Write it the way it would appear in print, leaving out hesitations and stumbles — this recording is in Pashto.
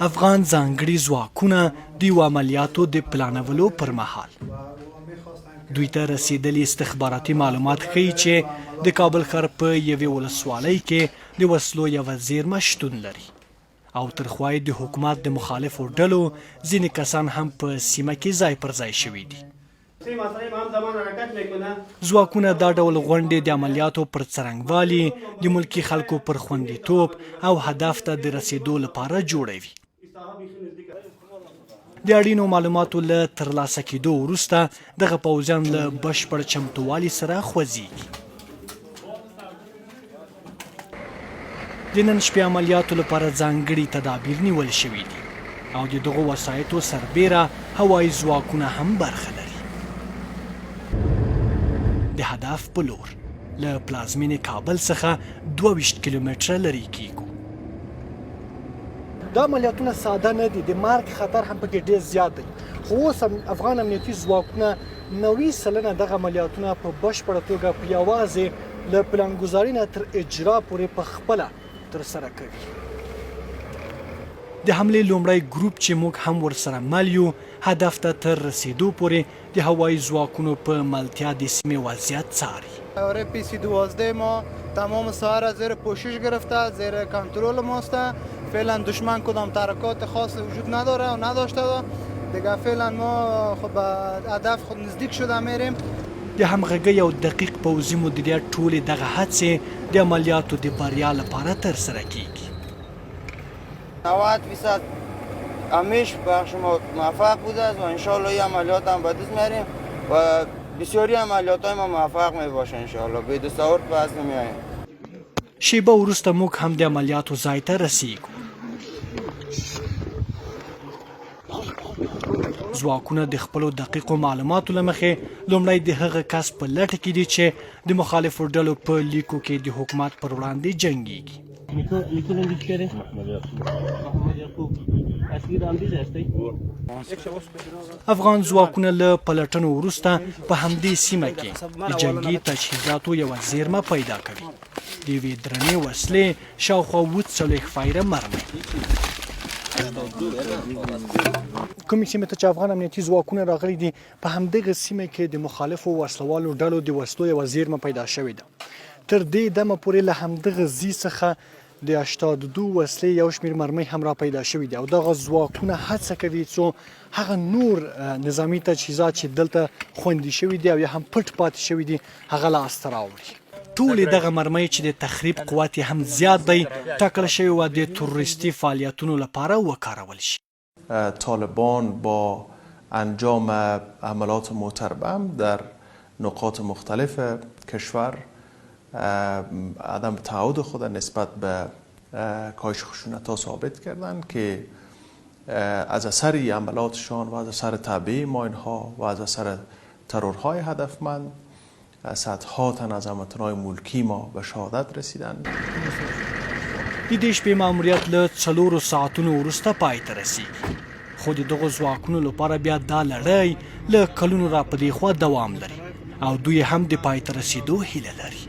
افغان ځانګړي ځواکونه د یو عملیاتو د پلانولو پر مهال دوی ته رسیدلي استخباراتي معلومات ښیي چې د کابل ښار په یوې ولسوالۍ کې د وسلو یوه زیرمه شتون لري او تر خوا یې د حکومت د مخالفو ډلو ځینې کسان هم په سیمه کې ځای پر ځای شوي دي. ځواکونه دا ډول غونډې د عملیاتو پر څرنګوالي، د ملکي خلکو پر خوندیتوب او هدف ته د رسیدو لپاره جوړوي. د اړینو معلوماتو له ترلاسه کېدو وروسته دغه پوځیان له بشپړ چمتووالي سره خوځېږي. د نن شپې عملیاتو لپاره ځانګړي تدابیر نیول شوي دي او د دغو وسایطو سربیره هوایي ځواکونه هم برخه لري. د هدف په لور له پلازمینې کابل څخه 22 کیلومتره لرې کیږو. دا عملیاتونه ساده نه دي، د مرګ خطر هم پکې ډېر زیات دی، خو اوس افغان امنیتي ځواکونه 90% دغه عملیاتونه په بشپړه توګه په یوازې له پلانګذاري نه تر اجرا پورې په خپله ترسره کوي. د حملې لومړی ګروپ چې موږ هم ورسره مل یو، هدف ته تر رسیدو پورې د هوایی ځواکونو په ملتیا د سیمې وضعیت څاري. PC-12 ما تمام ساحه را زیر پوشش گرفته، زیر کنترل ماست. فعلا دشمن کدام ترکات خاص وجود نداره و نداشته دیگه. فعلا ما خب به هدف خود نزدیک شده میریم. د همغږۍ او دقیق پوځي مدیریت ټولې دغه هڅې د عملیاتو د بریا لپاره ترسره کیږي. 90% همیش بخش ما موفق بوده است و انشالله این عملیات هم به دست میاریم و بسیاری عملیات های ما موفق می باشه انشالله. به دستاورد به اصل می آییم. شیبه وروسته موږ هم د عملیاتو ځای ته رسیږو. ځواکونه د خپلو دقیقو معلوماتو له مخې لومړی د هغه کس په لټه کې دي چې د مخالفو ډلو په لیکو کې د حکومت پر وړاندې جنګیږي. افغان ځواکونه له پلټنو وروسته په همدې سیمه کې د جنګي تجهیزاتو یوه زیرمه پیدا کوي. د یوې درنې وسلې شاوخوا 40 فایره مرمۍ. کومې سیمې ته چې افغان امنیتي ځواکونه راغلي دي، په همدغه سیمه کې د مخالفو وسلوالو ډلو د وسلو یوه زیرمه پیدا شوې ده. تر دې دمه پورې له همدغه ځای څخه د 82 وسلې یو شمېر مرمۍ هم را پیدا شوي دي او دغه ځواکونه هڅه کوي څو هغه نور نظامي تجهیزات چې دلته خوندي شوي دي او یا هم پټ پاتې شوي دي هغه لاسته راوړي. ټولې دغه مرمۍ چې د تخریب قوت یې هم زیات دی، ټاکل شوې وه د تروریستي فعالیتونو لپاره وکارول شي. طالبان با انجام عملات متربم در نقاط مختلف کشور عدم تعهد خود نسبت به کاهش خشونت‌ها ثابت کردند که از اثر عملاتشان و از اثر تعبیه ماین‌ها و از اثر ترورهای هدفمند صدها تن از هموطنان ملکی ما به شهادت رسیدند. د دې شپې ماموریت له 4 ساعتونو وروسته پای ته رسیږي، خو د دغو ځواکونو لپاره بیا دا لړۍ له کلونو را په دې خوا دوام لري او دوی هم د پای ته رسیدو هیله لري.